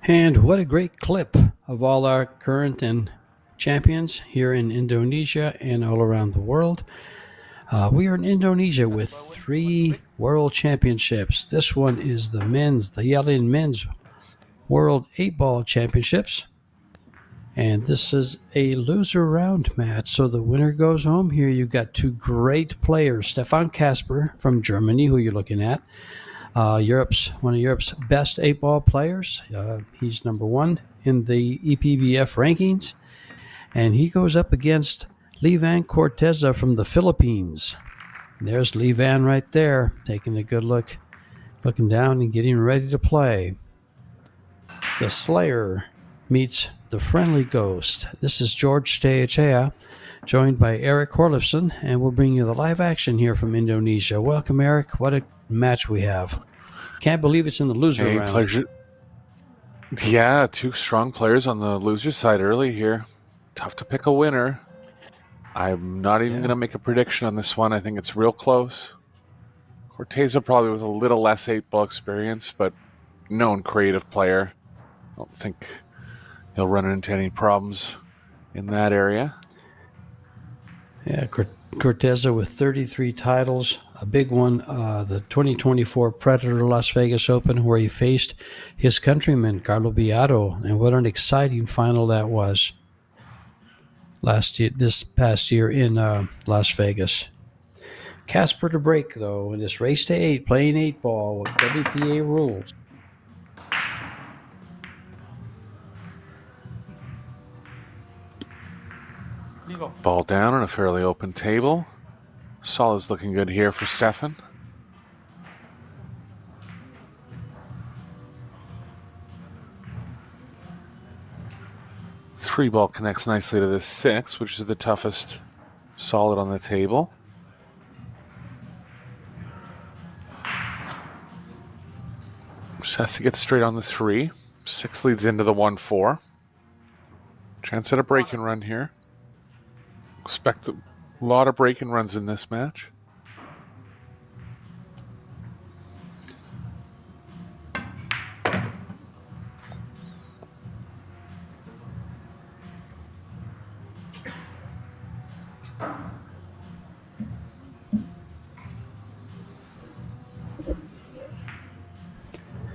And what a great clip of all our current and champions here in Indonesia and all around the world. We are in Indonesia with 3 world championships. This one is the YALIN Men's World 8-Ball Championships. And this is a loser round match, so the winner goes home. Here you've got 2 great players, Stefan Kasper from Germany, who you're looking at. One of Europe's best 8-ball players. He's number 1 in the EPBF rankings, and he goes up against Livan Corteza from the Philippines. There's Livan right there, taking a good look, looking down and getting ready to play. The Slayer meets the Friendly Ghost. This is George Steachea, joined by Eric Horlifson, and we'll bring you the live action here from Indonesia. Welcome, Eric. What a match we have. Can't believe it's in the loser round. Pleasure. Yeah, 2 strong players on the loser side early here. Tough to pick a winner. I'm not even going to make a prediction on this one. I think it's real close. Corteza probably with a little less 8-ball experience, but known creative player. I don't think he'll run into any problems in that area. Yeah, Corteza with 33 titles, a big one, the 2024 Predator Las Vegas Open, where he faced his countryman, Carlo Biado, and what an exciting final that was this past year in Las Vegas. Kasper to break, though, in this race to 8, playing 8-ball with WPA rules. Ball down on a fairly open table. Solid's looking good here for Stefan. Three ball connects nicely to this 6, which is the toughest solid on the table. Just has to get straight on the 3. 6 leads into the 1-4. Chance at a break and run here. Expect a lot of break and runs in this match.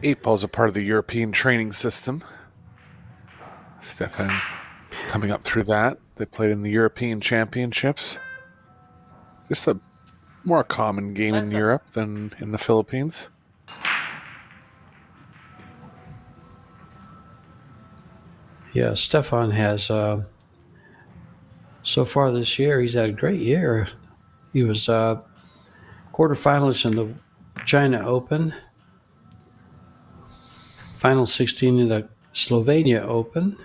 Eight ball's a part of the European training system. Stefan coming up through that. They played in the European Championships. Just a more common game in Europe than in the Philippines. Yeah, Stefan has, so far this year, he's had a great year. He was quarterfinalist in the China Open, final 16 in the Slovenia Open,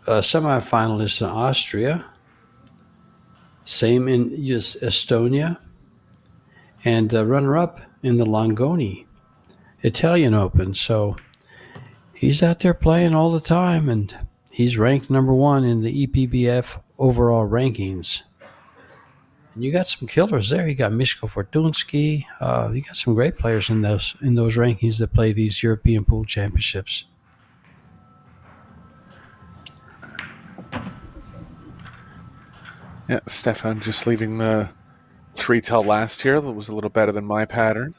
semifinalist in Austria, same in Estonia, and runner-up in the Longoni Italian Open. So he's out there playing all the time, and he's ranked number 1 in the EPBF overall rankings. And you got some killers there. You got Miško Fortunski. You got some great players in those rankings that play these European Pool Championships. Yeah, Stefan just leaving the 3 till last year. That was a little better than my pattern.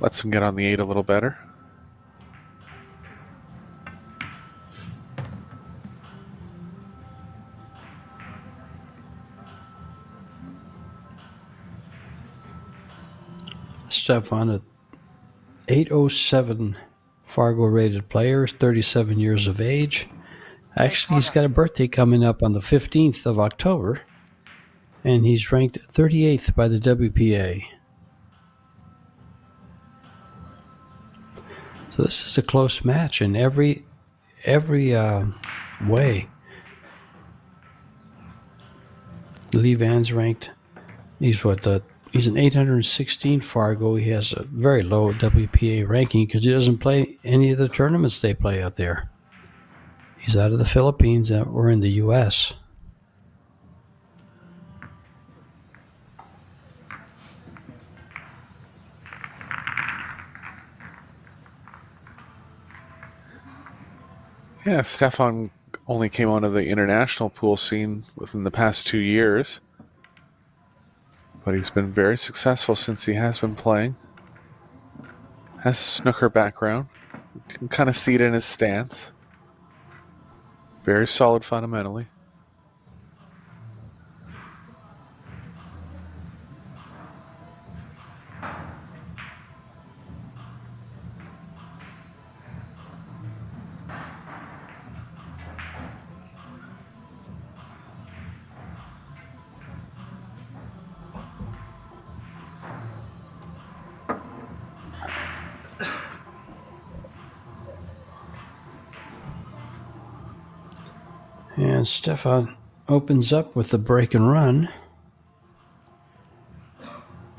Lets him get on the 8 a little better. Stefan, a 807 Fargo rated player, 37 years of age. Actually, he's got a birthday coming up on the 15th of October, and he's ranked 38th by the WPA. So this is a close match in every way. Livan's ranked. He's an 816 Fargo. He has a very low WPA ranking because he doesn't play any of the tournaments they play out there. He's out of the Philippines or in the U.S. Yeah, Stefan only came onto the international pool scene within the past 2 years, but he's been very successful since he has been playing. Has a snooker background. You can kind of see it in his stance. Very solid fundamentally. And Stefan opens up with the break and run.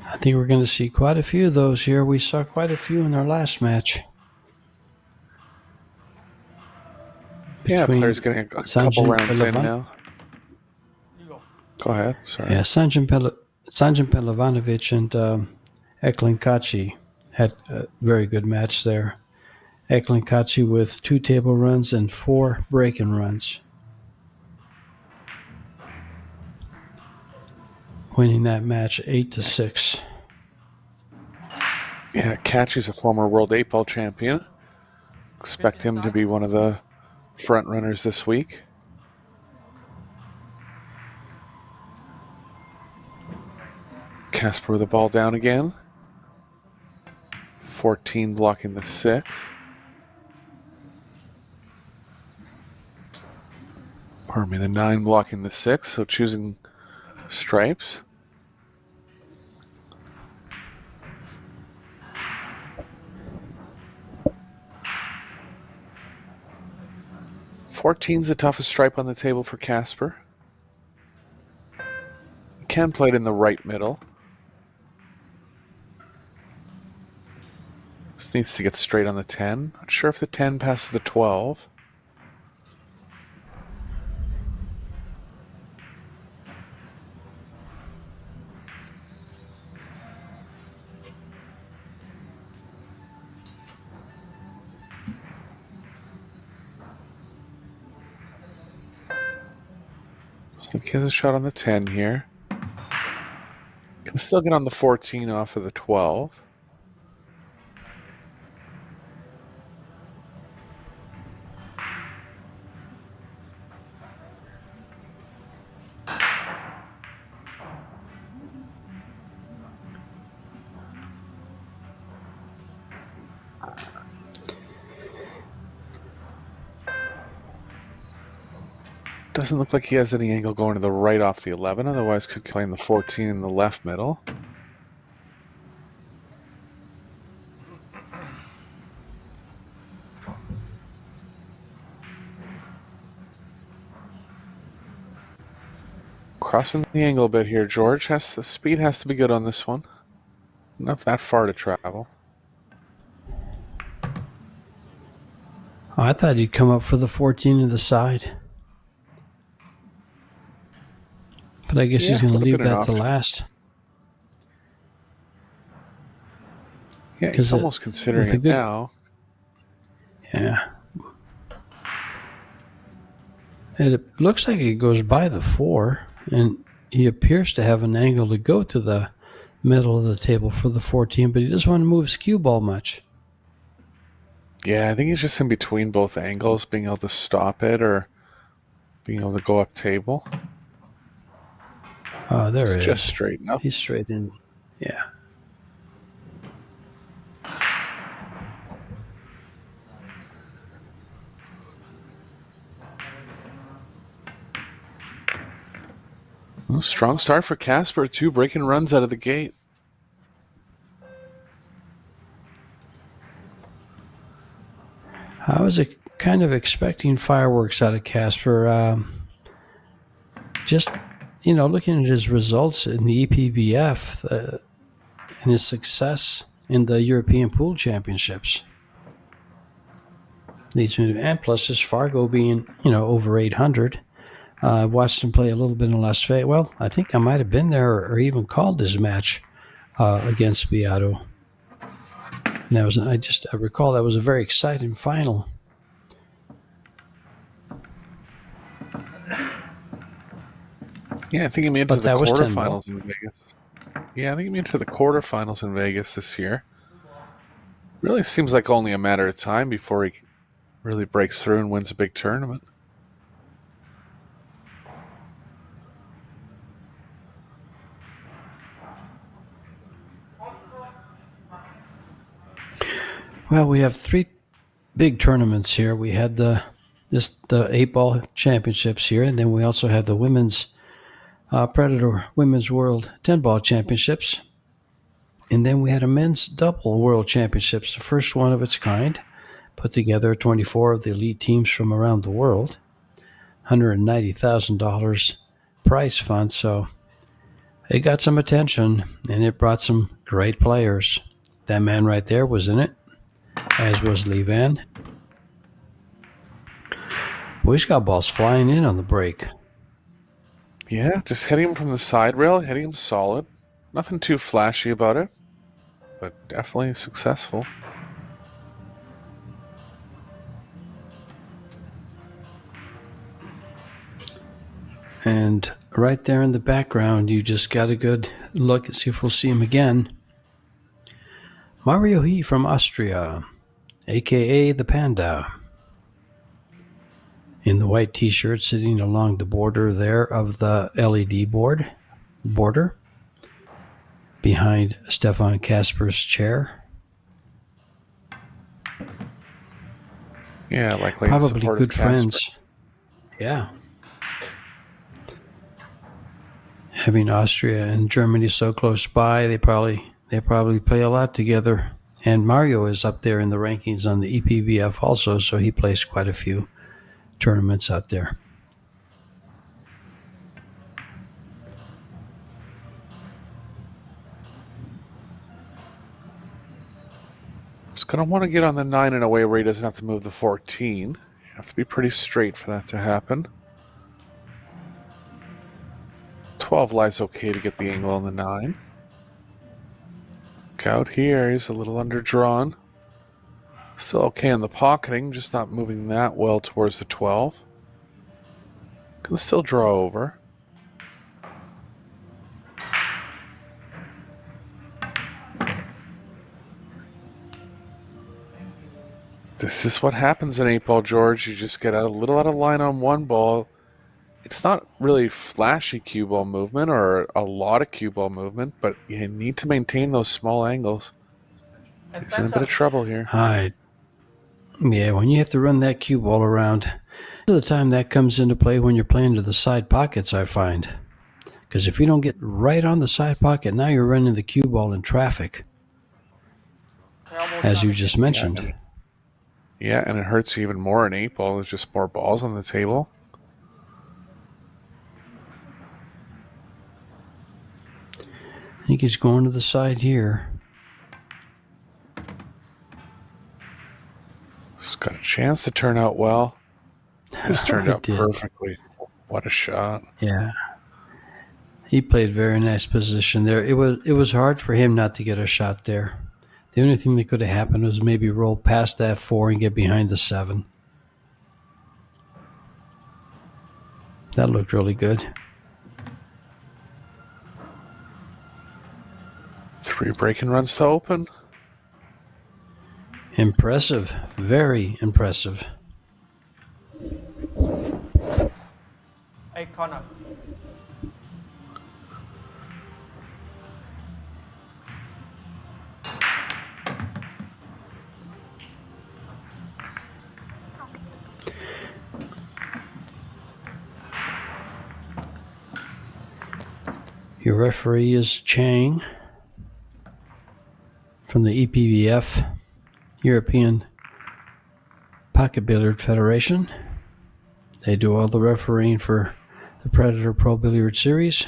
I think we're going to see quite a few of those here. We saw quite a few in our last match. Yeah, players getting a couple rounds in now. Go ahead. Sorry. Yeah, Sanjin Pelovanovic and Eklund Kachi had a very good match there. Eklund Kachi with 2 table runs and 4 break and runs, winning that match 8-6. Yeah, Kachi's a former World 8-ball champion. Expect him to be one of the front runners this week. Kasper with the ball down again. 14 blocking the 6. Pardon me, the 9 blocking the 6, so choosing stripes. Fourteen's the toughest stripe on the table for Kasper. He can play it in the right middle. Just needs to get straight on the 10. Not sure if the 10 passes the 12. So he has a shot on the 10 here. Can still get on the 14 off of the 12. Doesn't look like he has any angle going to the right off the 11, otherwise could play in the 14 in the left middle. Crossing the angle a bit here, George. The speed has to be good on this one. Not that far to travel. Oh, I thought he'd come up for the 14 to the side. But I guess he's going to leave that to last. Yeah, he's almost considering it now. Yeah. And it looks like he goes by the 4, and he appears to have an angle to go to the middle of the table for the 14, but he doesn't want to move his cue ball much. Yeah, I think he's just in between both angles, being able to stop it or being able to go up table. Oh, there it is. Just straighten up. He's straight in. Yeah. Well, strong start for Kasper, 2 breaking runs out of the gate. I was kind of expecting fireworks out of Kasper. Just, looking at his results in the EPBF and his success in the European Pool Championships. And plus his Fargo being, over 800. I watched him play a little bit in Las Vegas. Well, I think I might have been there or even called his match against Beato. And I recall that was a very exciting final. Yeah, I think he made it to But the that was 10 ball. quarterfinals in Vegas. Yeah, I think he made it to the quarterfinals in Vegas this year. Really seems like only a matter of time before he really breaks through and wins a big tournament. Well, we have 3 big tournaments here. We had the 8-ball championships here, and then we also have the women's Predator Women's World 10-ball championships. And then we had a men's double world championships, the first one of its kind, put together 24 of the elite teams from around the world, $190,000 prize fund. So it got some attention, and it brought some great players. That man right there was in it, as was Lee Van. Well, he's got balls flying in on the break. Yeah, just hitting him from the side rail, hitting him solid. Nothing too flashy about it, but definitely successful. And right there in the background, you just got a good look and see if we'll see him again. Mario He from Austria, a.k.a. the Panda, in the white t-shirt sitting along the border there of the LED border behind Stefan Kasper's chair. Yeah, likely Probably good friends. Yeah. Having Austria and Germany so close by, they probably play a lot together. And Mario is up there in the rankings on the EPVF also, so he plays quite a few tournaments out there. Just gonna want to get on the 9 in a way where he doesn't have to move the 14. You have to be pretty straight for that to happen. 12 lies okay to get the angle on the 9. Look out here, he's a little underdrawn. Still okay in the pocketing, just not moving that well towards the 12. Can still draw over. This is what happens in 8-ball, George. You just get a little out of line on one ball. It's not really flashy cue ball movement or a lot of cue ball movement, but you need to maintain those small angles. He's in a bit of trouble here. Hi. Yeah, when you have to run that cue ball around, most of the time that comes into play when you're playing to the side pockets, I find. Because if you don't get right on the side pocket, now you're running the cue ball in traffic, as you just mentioned. Yeah, and it hurts you even more in 8-ball. There's just more balls on the table. I think he's going to the side here. He's got a chance to turn out well. This turned out perfectly. What a shot. Yeah. He played very nice position there. It was hard for him not to get a shot there. The only thing that could have happened was maybe roll past that 4 and get behind the 7. That looked really good. 3 breaking runs to open. Impressive. Very impressive. Hey, Connor. Your referee is Chang from the EPVF, European Pocket Billiard Federation. They do all the refereeing for the Predator Pro Billiard Series.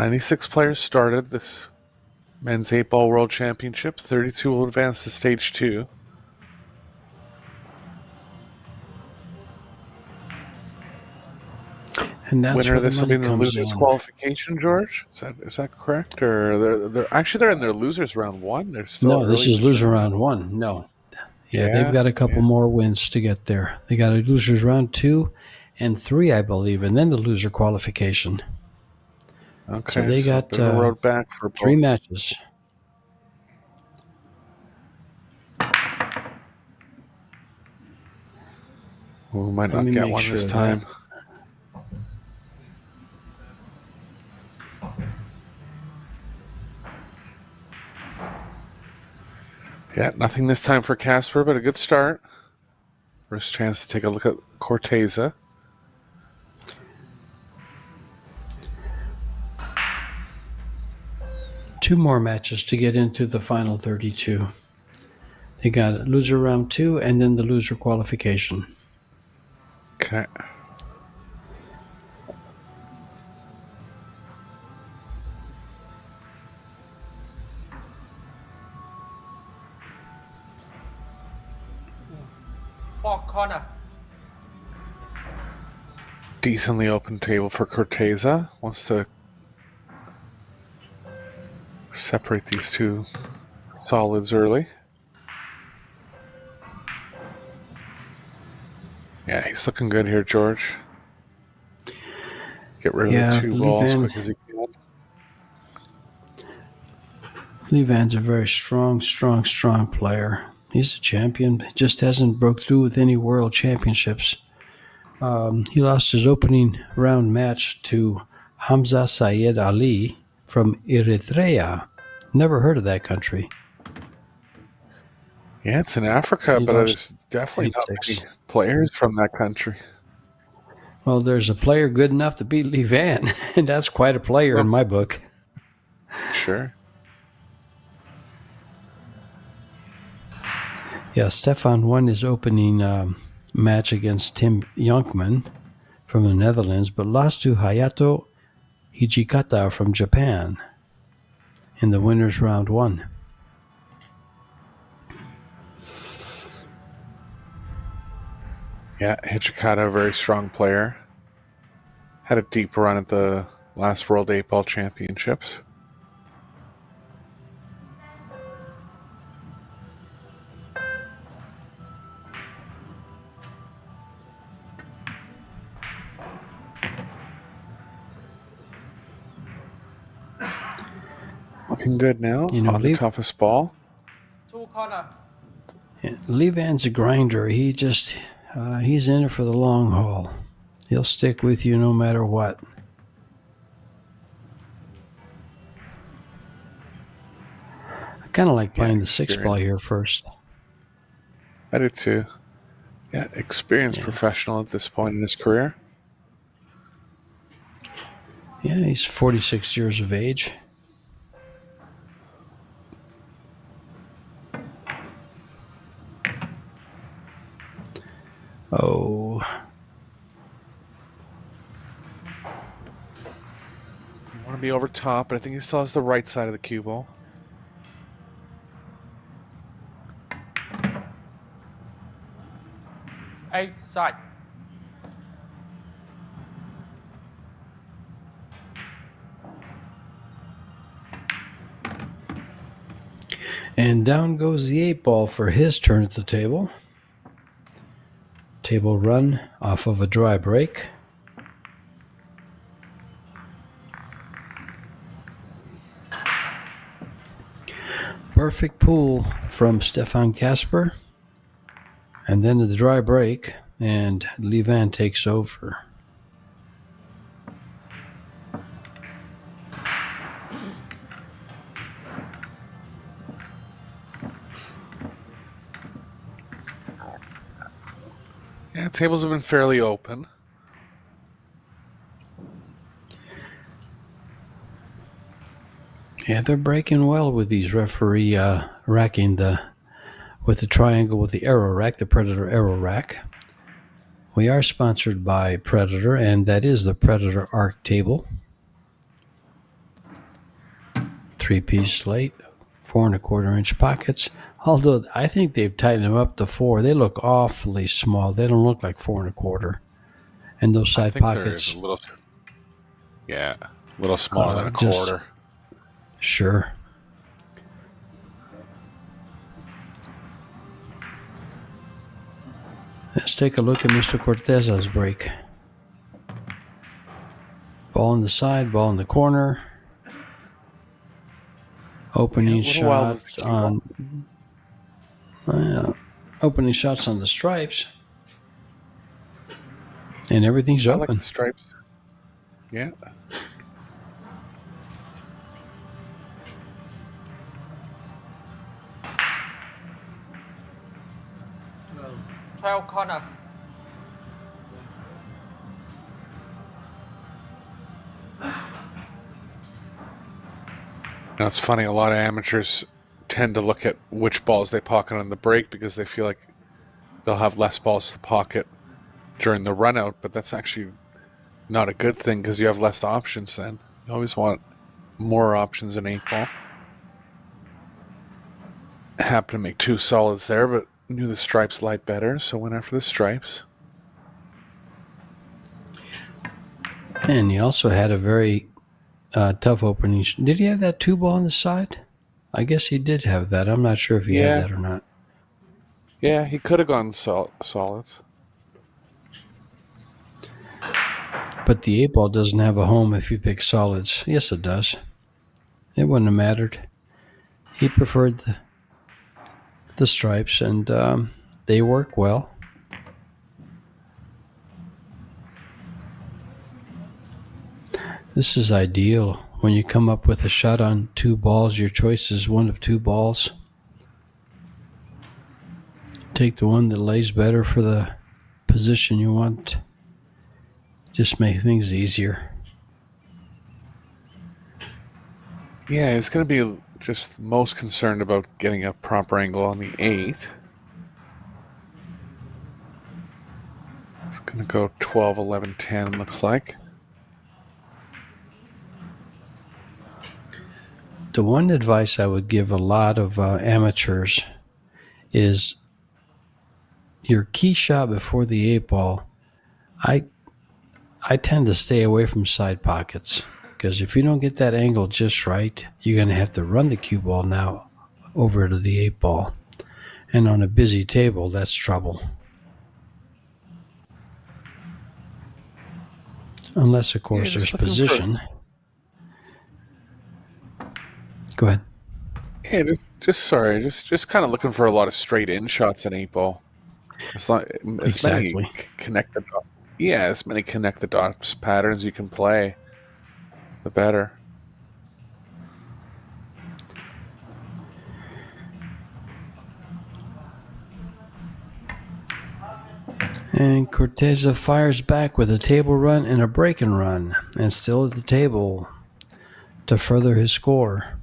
96 players started this men's 8-ball world championship. 32 will advance to stage 2. And that's Winner where of the this will be money in the comes losers in. qualification, George? Is that correct? Or they're in their losers round 1. They're still No, this early is in the loser tournament. round 1. No. Yeah, they've got a couple more wins to get there. They got a losers round 2 and 3, I believe, and then the loser qualification. Okay, So they got a bit of a road back for 3 both. matches. We might Let not me get make one sure this of time. that. Yeah, nothing this time for Kasper, but a good start. First chance to take a look at CORTEZA. Two more matches to get into the final 32. They got loser round 2 and then the loser qualification. Okay. Four corner. Decently open table for CORTEZA. Wants to separate these two solids early. Yeah, he's looking good here, George. Get rid of the 2 balls as quick as he can. Levan's a very strong player. He's a champion. He just hasn't broke through with any world championships. He lost his opening round match to Hamza Sayed Ali from Eritrea. Never heard of that country. Yeah, it's in Africa, but there's definitely not many players from that country. Well, there's a player good enough to beat Levan, and that's quite a player in my book. Sure. Yeah, Stefan won his opening match against Tim Jonkman from the Netherlands, but lost to Hayato Hijikata from Japan in the winners round 1. Yeah, Hijikata, a very strong player. Had a deep run at the last World 8-Ball Championships. Looking good now on the toughest ball. 2 corner. Yeah, Levan's a grinder. He's in it for the long haul. He'll stick with you no matter what. I kind of like playing the 6-ball here first. I do too. Yeah, experienced professional at this point in his career. Yeah, he's 46 years of age. Oh. I want to be over top, but I think he still has the right side of the cue ball. A side. And down goes the 8-ball for his turn at the table. Table run off of a dry break. Perfect pull from Stefan Kasper. And then the dry break, and Levan takes over. Yeah, tables have been fairly open. Yeah, they're breaking well with these referee racking with the triangle with the arrow rack, the Predator arrow rack. We are sponsored by Predator, and that is the Predator Arc table. 3-piece slate, 4¼ inch pockets. Although I think they've tightened them up to 4. They look awfully small. They don't look like 4¼ And those I side think there is pockets. a little smaller than a quarter. Sure. Let's take a look at Mr. Corteza's break. Ball on the side, ball in the corner. Opening shots on the stripes, and everything's I open. like the stripes. Yeah. Well, 12 corner. Now it's funny, a lot of amateurs tend to look at which balls they pocket on the break because they feel like they'll have less balls to pocket during the run out, but that's actually not a good thing because you have less options then. You always want more options in 8-ball. Happened to make 2 solids there, but knew the stripes light better, so went after the stripes. And he also had a very tough opening. Did he have that 2-ball on the side? I guess he did have that. I'm not sure if he had that or not. Yeah, he could have gone solids. But the 8-ball doesn't have a home if you pick solids. Yes, it does. It wouldn't have mattered. He preferred the stripes, and they work well. This is ideal when you come up with a shot on 2 balls. Your choice is one of 2 balls. Take the one that lays better for the position you want. Just make things easier. Yeah, he's going to be just most concerned about getting a proper angle on the 8. It's going to go 12, 11, 10, looks like. The one advice I would give a lot of amateurs is your key shot before the 8-ball. I tend to stay away from side pockets because if you don't get that angle just right, you're going to have to run the cue ball now over to the 8-ball. And on a busy table, that's trouble. Unless, of course, there's position. Go ahead. Yeah, just kind of looking for a lot of straight in shots in 8-ball. It's not as many connect the dots. Yeah, as many connect the dots patterns you can play, the better. And Corteza fires back with a table run and a break and run, and still at the table to further his score.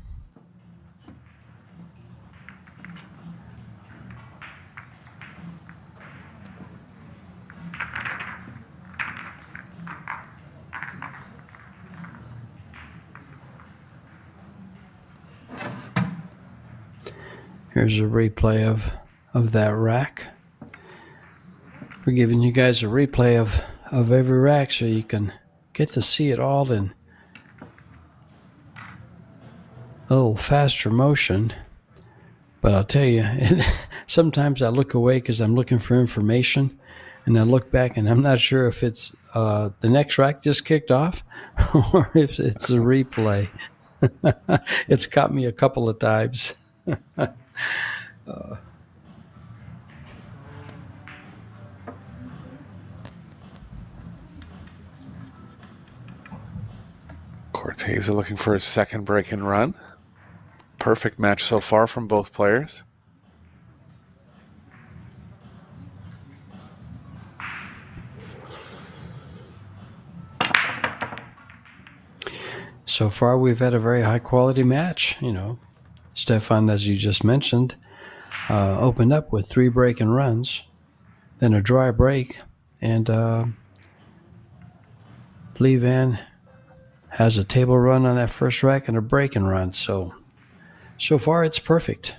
Here's a replay of that rack. We're giving you guys a replay of every rack so you can get to see it all in a little faster motion. But I'll tell you, sometimes I look away because I'm looking for information, and I look back and I'm not sure if it's the next rack just kicked off or if it's a replay. It's caught me a couple of times. Corteza looking for his second break and run. Perfect match so far from both players. So far, we've had a very high-quality match. You know, Stefan, as you just mentioned, opened up with 3 break and runs, then a dry break, and Lee Van has a table run on that first rack and a break and run. So So far, it's perfect.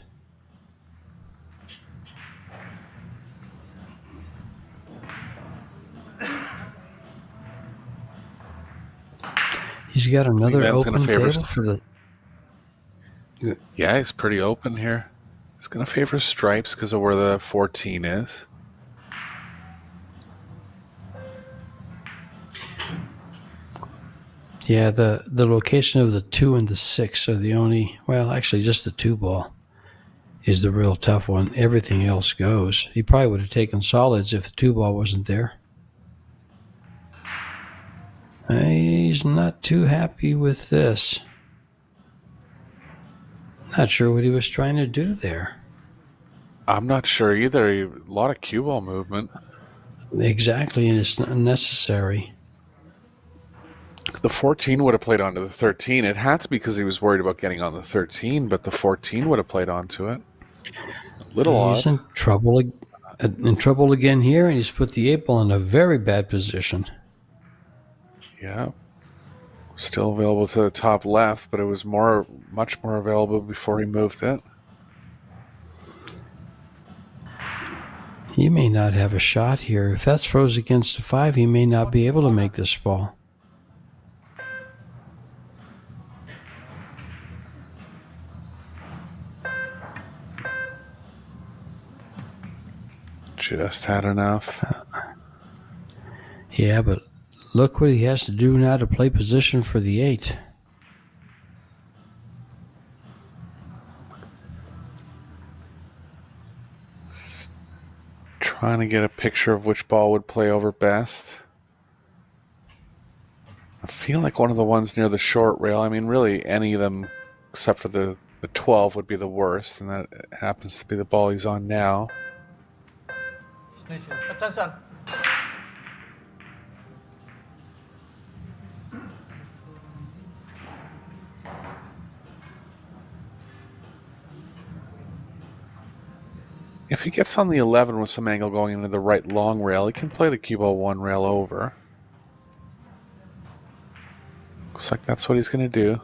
He's got another man's gonna open favor. table for the. Yeah, he's pretty open here. He's going to favor stripes because of where the 14 is. Yeah, the location of the 2 and the 6 are the only. Well, actually, just the 2 ball is the real tough one. Everything else goes. He probably would have taken solids if the 2 ball wasn't there. He's not too happy with this. Not sure what he was trying to do there. I'm not sure either. A lot of cue ball movement. Exactly, and it's not necessary. The 14 would have played onto the 13. It had to because he was worried about getting on the 13, but the 14 would have played onto it. A little He's odd. in trouble again here, and he's put the 8 ball in a very bad position. Yeah. Still available to the top left, but it was much more available before he moved it. He may not have a shot here. If that's froze against the 5, he may not be able to make this ball. Just had enough. Yeah, but look what he has to do now to play position for the 8. Trying to get a picture of which ball would play over best. I feel like one of the ones near the short rail. I mean, really, any of them except for the 12 would be the worst, and that happens to be the ball he's on now. Attention. If he gets on the 11 with some angle going into the right long rail, he can play the cue ball 1 rail over. Looks like that's what he's going to do.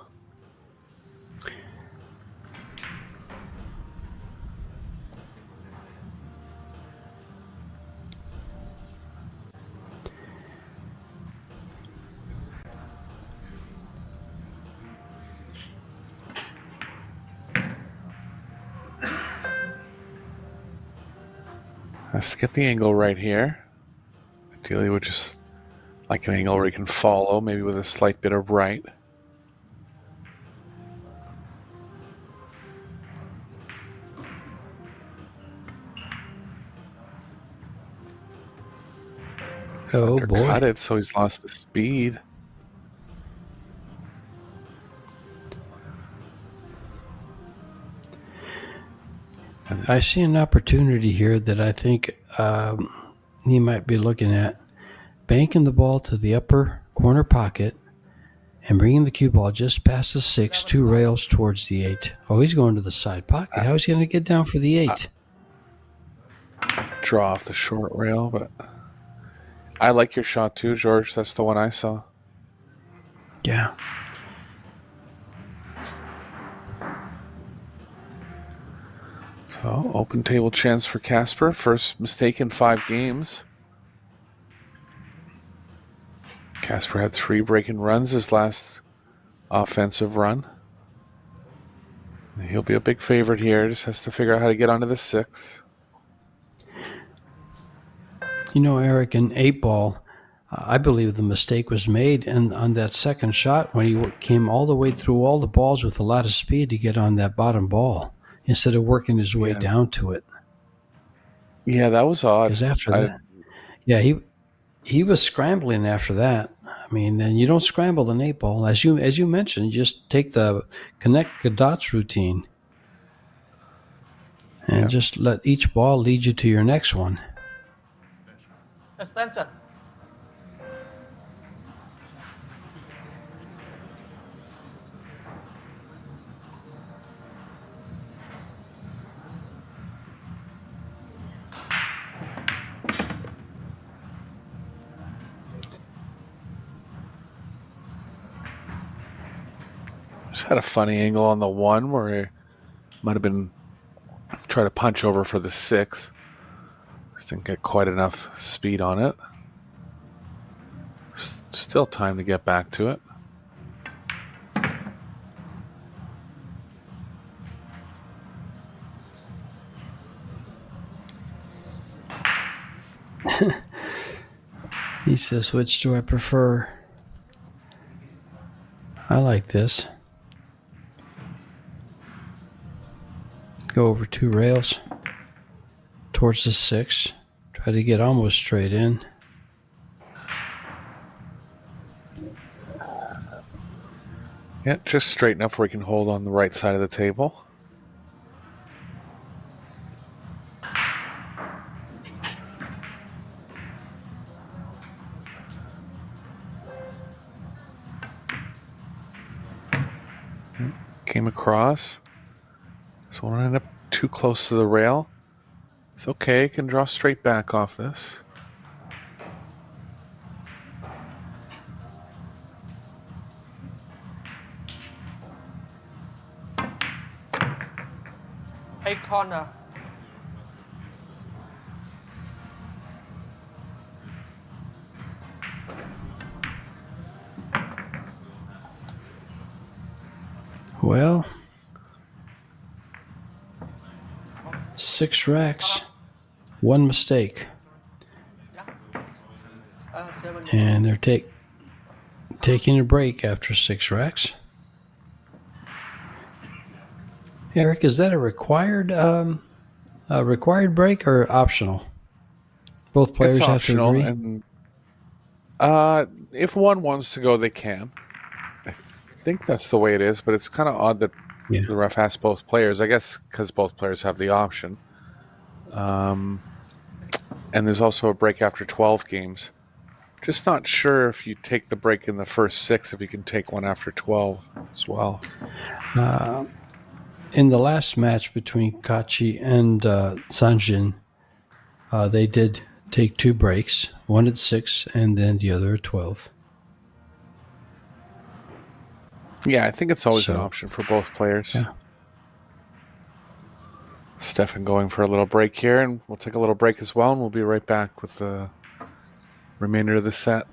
Has to get the angle right here. Ideally, would just like an angle where he can follow, maybe with a slight bit of right. Oh, Undercut boy. it, so he's lost the speed. I see an opportunity here that I think he might be looking at. Banking the ball to the upper corner pocket and bringing the cue ball just past the 6, 2 rails towards the 8. Oh, he's going to the side pocket. How is he going to get down for the 8? Draw off the short rail, but I like your shot too, George. That's the one I saw. Yeah. So, open table chance for Kasper. First mistake in 5 games. Kasper had 3 breaking runs his last offensive run. He'll be a big favorite here. Just has to figure out how to get onto the 6. You know, Eric, in 8 ball, I believe the mistake was made on that second shot when he came all the way through all the balls with a lot of speed to get on that bottom ball instead of working his way down to it. Yeah, that was odd. Because after that, yeah, he was scrambling after that. I mean, and you don't scramble an 8 ball. As you mentioned, you just take the connect the dots routine and just let each ball lead you to your next one. Extension. Just had a funny angle on the 1 where Might have been try to punch over for the 6. Just didn't get quite enough speed on it. Still time to get back to it. He says, which do I prefer? I like this. Go over 2 rails towards the 6. Try to get almost straight in. Yeah, just straight enough where he can hold on the right side of the table. Came across. So I end up too close to the rail. It's okay, can draw straight back off this. Eight corner. Well, 6 racks, 1 mistake. And they're taking a break after 6 racks. Eric, is that a required break or optional? Both players It's have optional, to agree. and if one wants to go, they can. I think that's the way it is, but it's kind of odd that the ref asks both players. I guess because both players have the option. And there's also a break after 12 games. Just not sure if you take the break in the first 6, if you can take one after 12 as well. In the last match between Kachi and Sanjin, they did take 2 breaks, one at 6 and then the other at 12. Yeah, I think it's always an option for both players. Yeah. Stefan going for a little break here, and we'll take a little break as well, and we'll be right back with the remainder of the set.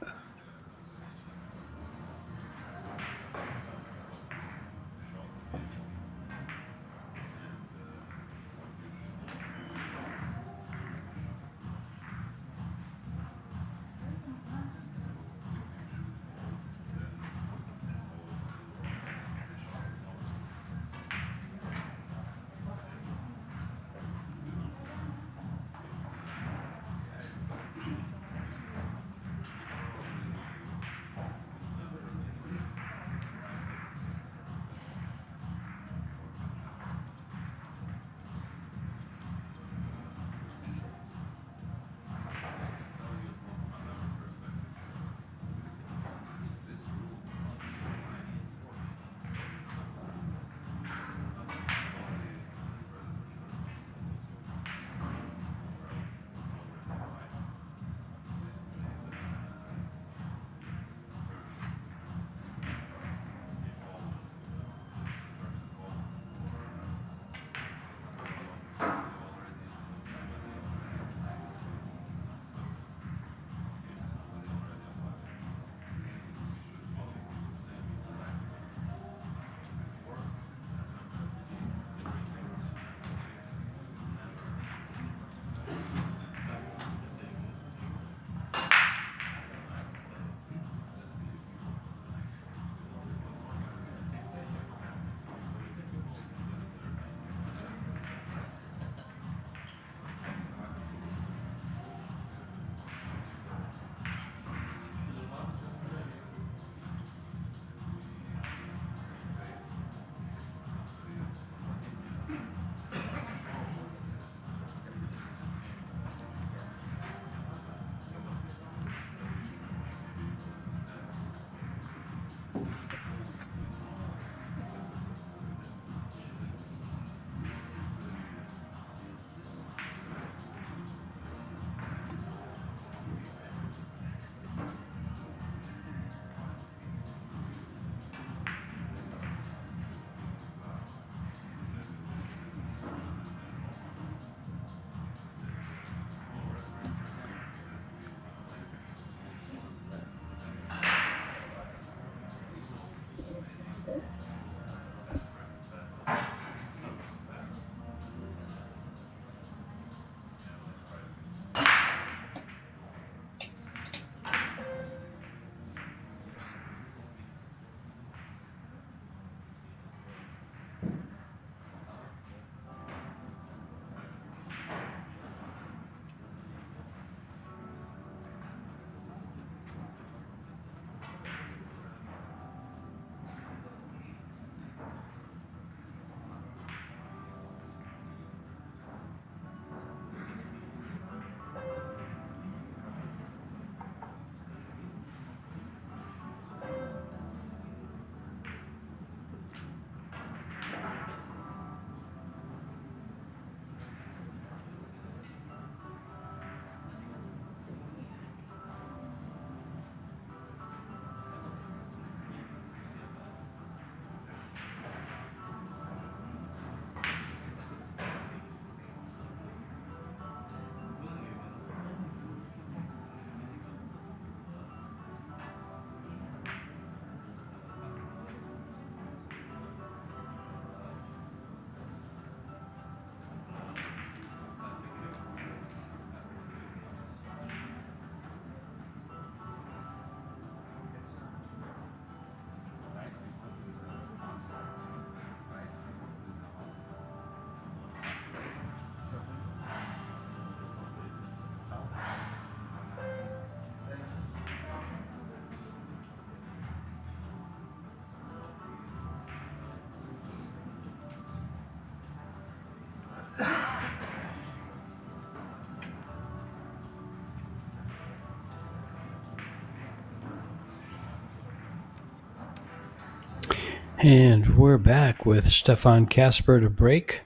And we're back with Stefan Kasper to break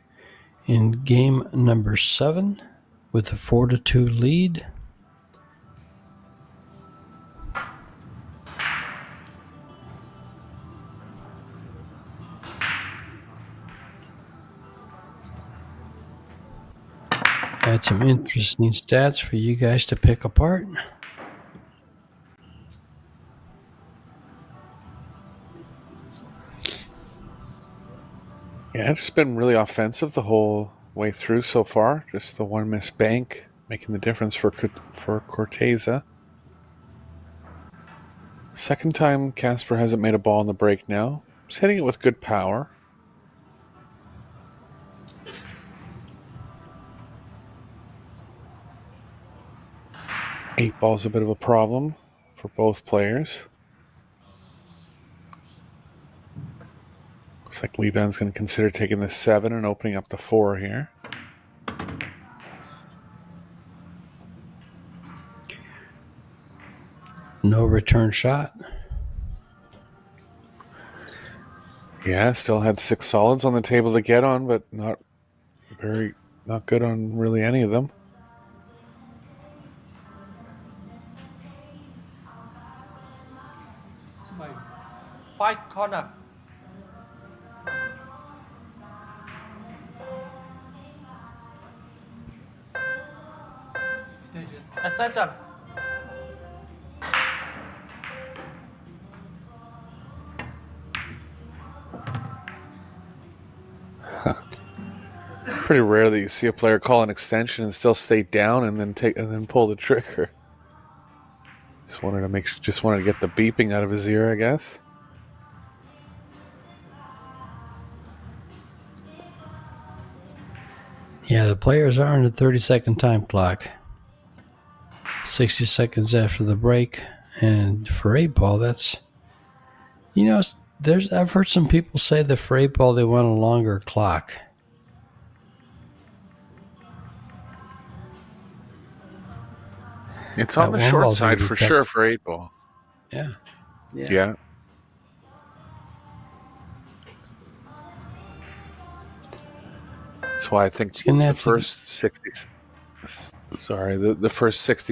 in game number 7 with a 4-2 lead. Had some interesting stats for you guys to pick apart. Yeah, it's been really offensive the whole way through so far. Just the one missed bank making the difference for Corteza. Second time Kasper hasn't made a ball on the break now. He's hitting it with good power. Eight ball's a bit of a problem for both players. Looks like Levan's going to consider taking the 7 and opening up the 4 here. No return shot. Yeah, still had 6 solids on the table to get on, but not good on really any of them. Fight corner. Attention. Pretty rare that you see a player call an extension and still stay down and then pull the trigger. Just wanted to get the beeping out of his ear, I guess. Yeah, the players are on the 30-second time clock. 60 seconds after the break. And for 8 ball, that's... I've heard some people say that for 8 ball, they want a longer clock. It's on the short side for sure for 8 ball. Yeah. That's why I think the first 60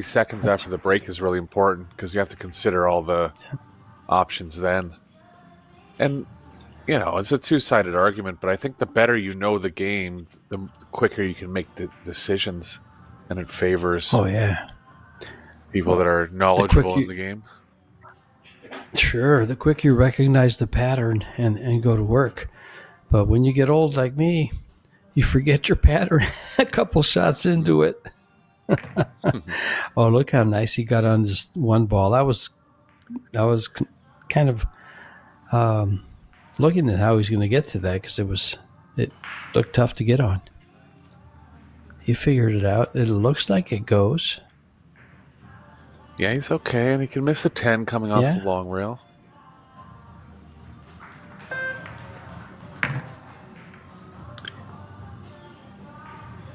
seconds after the break is really important because you have to consider all the options then. And, it's a two-sided argument, but I think the better you know the game, the quicker you can make the decisions, and it favors people that are knowledgeable in the game. Sure, the quicker you recognize the pattern and go to work. But when you get old like me, you forget your pattern a couple shots into it. Oh, look how nice he got on just 1 ball. I was kind of looking at how he's going to get to that because it looked tough to get on. He figured it out. It looks like it goes. Yeah, he's okay, and he can miss the 10 coming off Yeah. the long rail.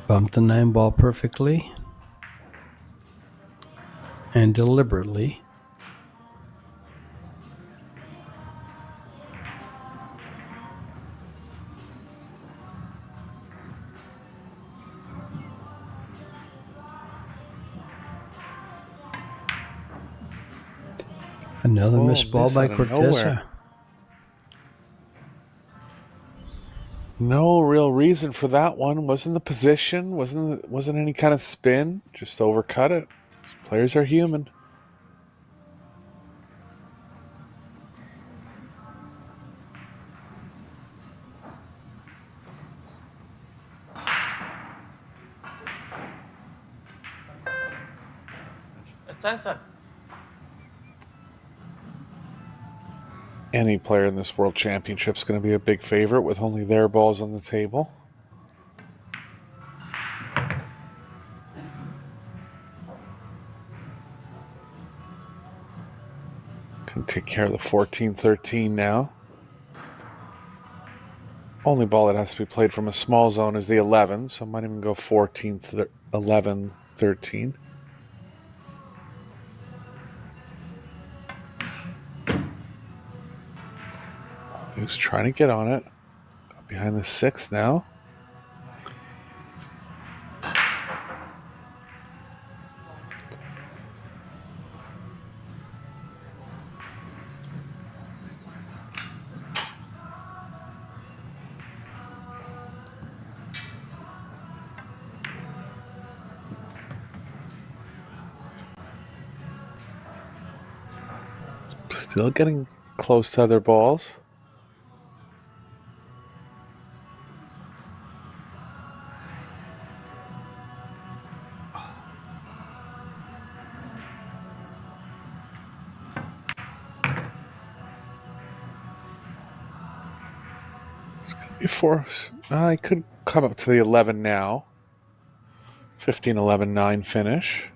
Bumped the 9 ball perfectly and deliberately. Another missed ball miss by out of nowhere. Corteza. No real reason for that one. Wasn't the position. Wasn't any kind of spin. Just overcut it. Players are human. Extension. Any player in this World Championship is going to be a big favorite with only their balls on the table. Can take care of the 14-13 now. Only ball that has to be played from a small zone is the 11, so I might even go 14, 11, 13. He was trying to get on it. Got behind the 6 now. Still getting close to other balls. It's going to be 4. I could come up to the 11 now. 15-11-9 finish.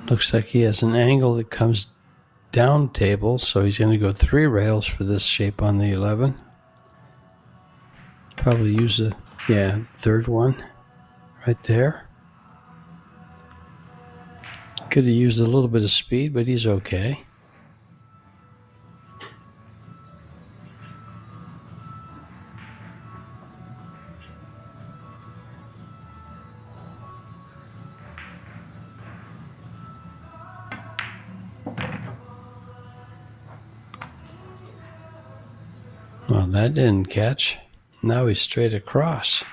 Looks like he has an angle that comes down table, so he's going to go 3 rails for this shape on the 11. Probably use the, third one right there. Could have used a little bit of speed, but he's okay. Well, that didn't catch. Now he's straight across.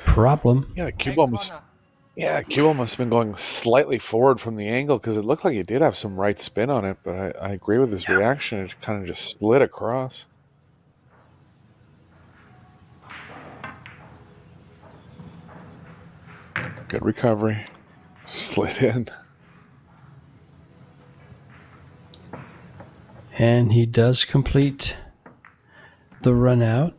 Problem. Yeah, the cue ball must have been going slightly forward from the angle because it looked like he did have some right spin on it, but I agree with his reaction. It kind of just slid across. Good recovery. Slid in. And he does complete the run out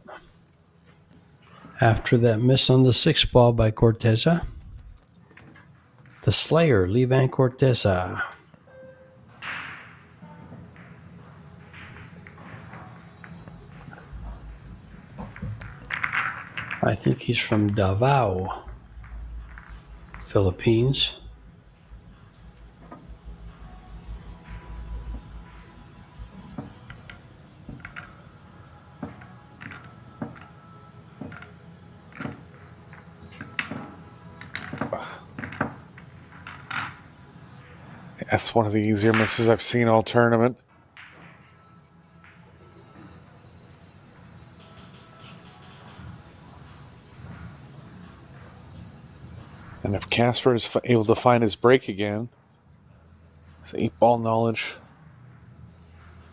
after that miss on the 6 ball by Corteza. The Slayer, Levan Corteza. I think he's from Davao, Philippines. That's one of the easier misses I've seen all tournament. And if Kasper is able to find his break again, his 8-ball knowledge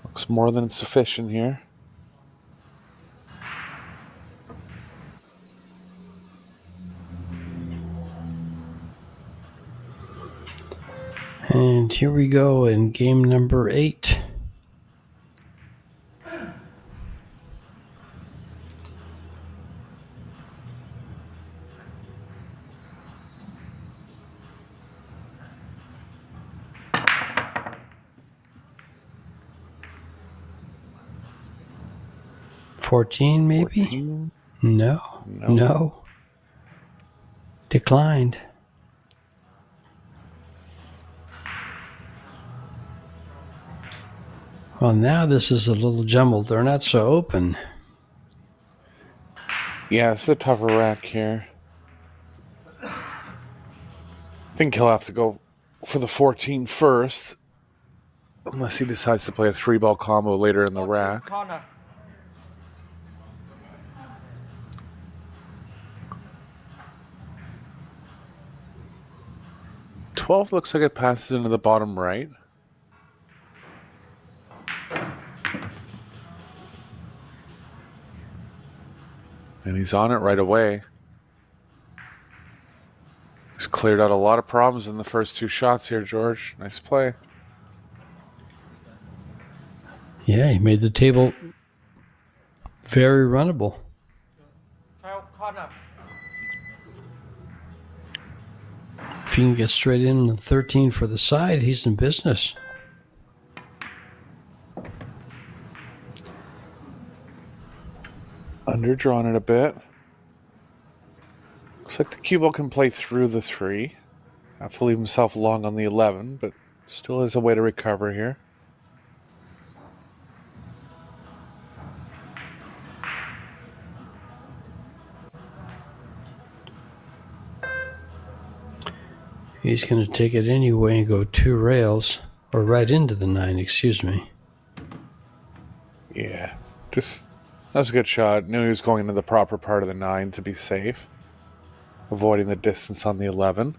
looks more than sufficient here. And here we go in game number 8. $14 maybe? 14? No. Declined. Well, now this is a little jumbled. They're not so open. Yeah, it's a tougher rack here. I think he'll have to go for the 14 first, unless he decides to play a 3-ball combo later in the 14 rack. corner. 12 looks like it passes into the bottom right. And he's on it right away. He's cleared out a lot of problems in the first 2 shots here, George. Nice play. Yeah, he made the table very runnable. 12 corner. If he can get straight in on 13 for the side, he's in business. Underdrawn it a bit. Looks like the cue ball can play through the 3. Have to leave himself long on the 11, but still has a way to recover here. He's going to take it anyway and go 2 rails, or right into the 9, excuse me. Yeah, just that's a good shot. Knew he was going into the proper part of the 9 to be safe, avoiding the distance on the 11.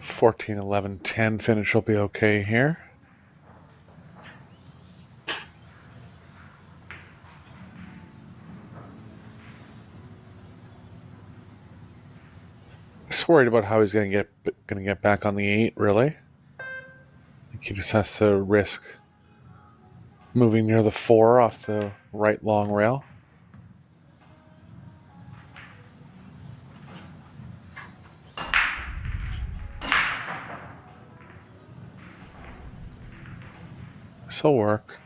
$14-11-10 finish will be okay here. Just worried about how he's going to get back on the 8. Really, I think he just has to risk moving near the 4 off the right long rail. This'll work.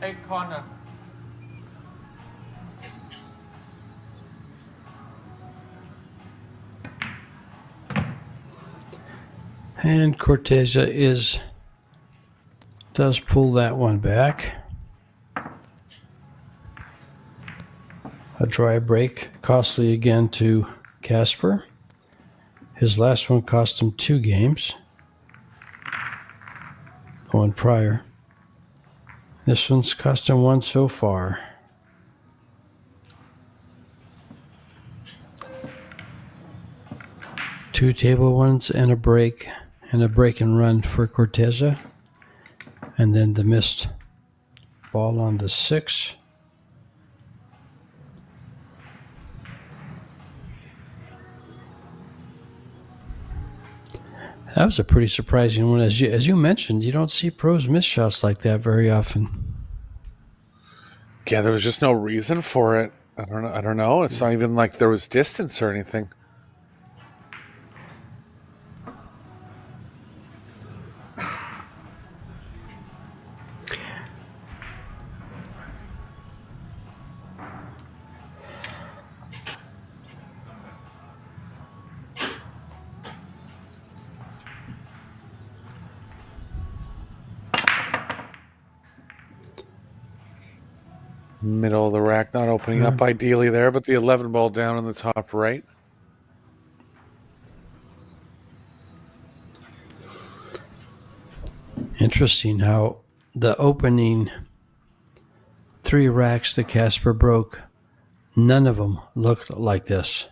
Eight corner. And Corteza does pull that one back. A dry break, costly again to KASPER. His last one cost him 2 games. One prior. This one's cost him 1 so far. Two table ones and a break and run for Corteza. And then the missed ball on the 6. That was a pretty surprising one. As you mentioned, you don't see pros miss shots like that very often. Yeah, there was just no reason for it. I don't know. It's not even like there was distance or anything. Middle of the rack, not opening up ideally there, but the 11 ball down in the top right. Interesting how the opening 3 racks that Kasper broke, none of them looked like this.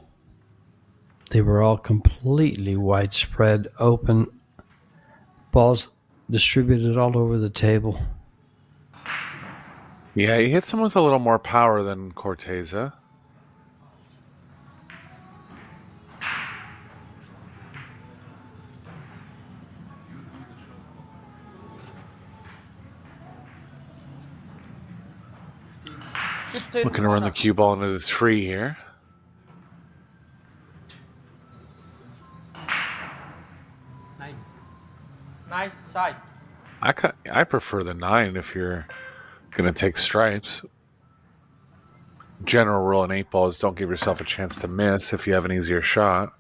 They were all completely widespread, open, balls distributed all over the table. Yeah, he hits him with a little more power than Corteza. Looking to run the cue ball into the 3 here. Nine side. I prefer the 9 if you're going to take stripes. General rule in 8 ball is don't give yourself a chance to miss if you have an easier shot.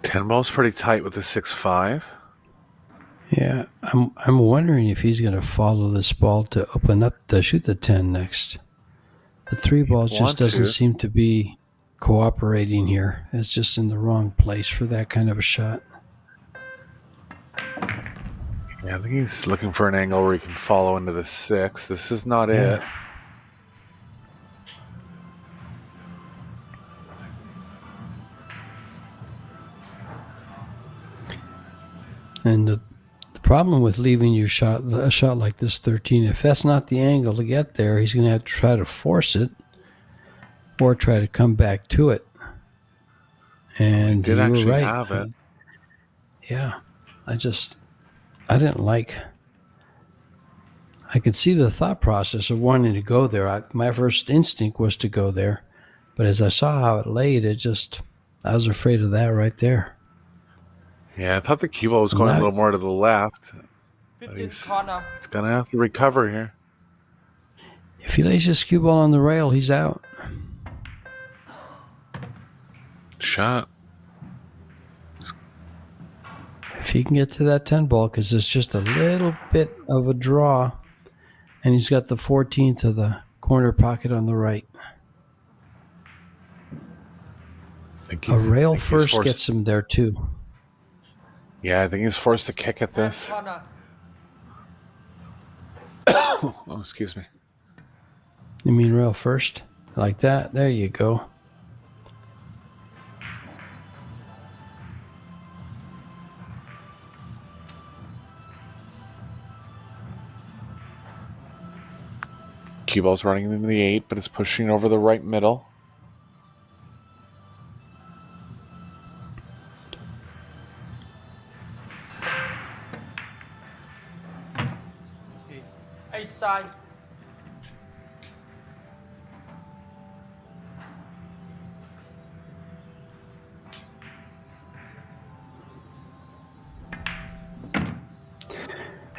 Ten ball's pretty tight with the 6-5. Yeah, I'm wondering if he's going to follow this ball to open up to shoot the 10 next. The 3 ball just doesn't seem to be cooperating here. It's just in the wrong place for that kind of a shot. Yeah, I think he's looking for an angle where he can follow into the 6. This is not it. And the problem with leaving your shot, a shot like this 13, if that's not the angle to get there, he's going to have to try to force it or try to come back to it. And did you were actually right. have it. Yeah, I didn't like. I could see the thought process of wanting to go there. My first instinct was to go there, but as I saw how it laid, I was afraid of that right there. Yeah, I thought the cue ball was going a little more to the left. But he's going to have to recover here. If he lays his cue ball on the rail, he's out. Shot. If he can get to that 10 ball, because it's just a little bit of a draw, and he's got the 14 to the corner pocket on the right. A rail first gets him there too. Yeah, I think he's forced to kick at this. Oh, excuse me. You mean rail first? Like that? There you go. Cue ball's running into the 8, but it's pushing over the right middle. Side.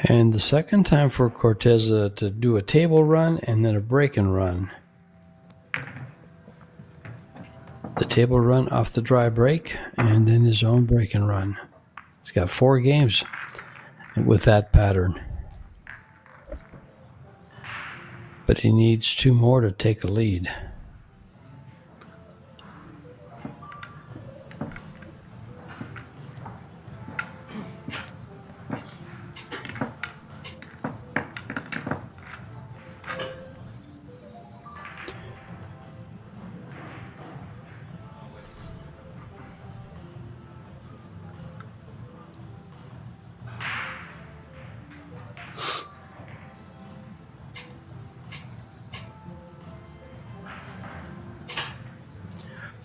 And the second time for Corteza to do a table run and then a break and run. The table run off the dry break and then his own break and run. He's got 4 games with that pattern. But he needs 2 more to take a lead.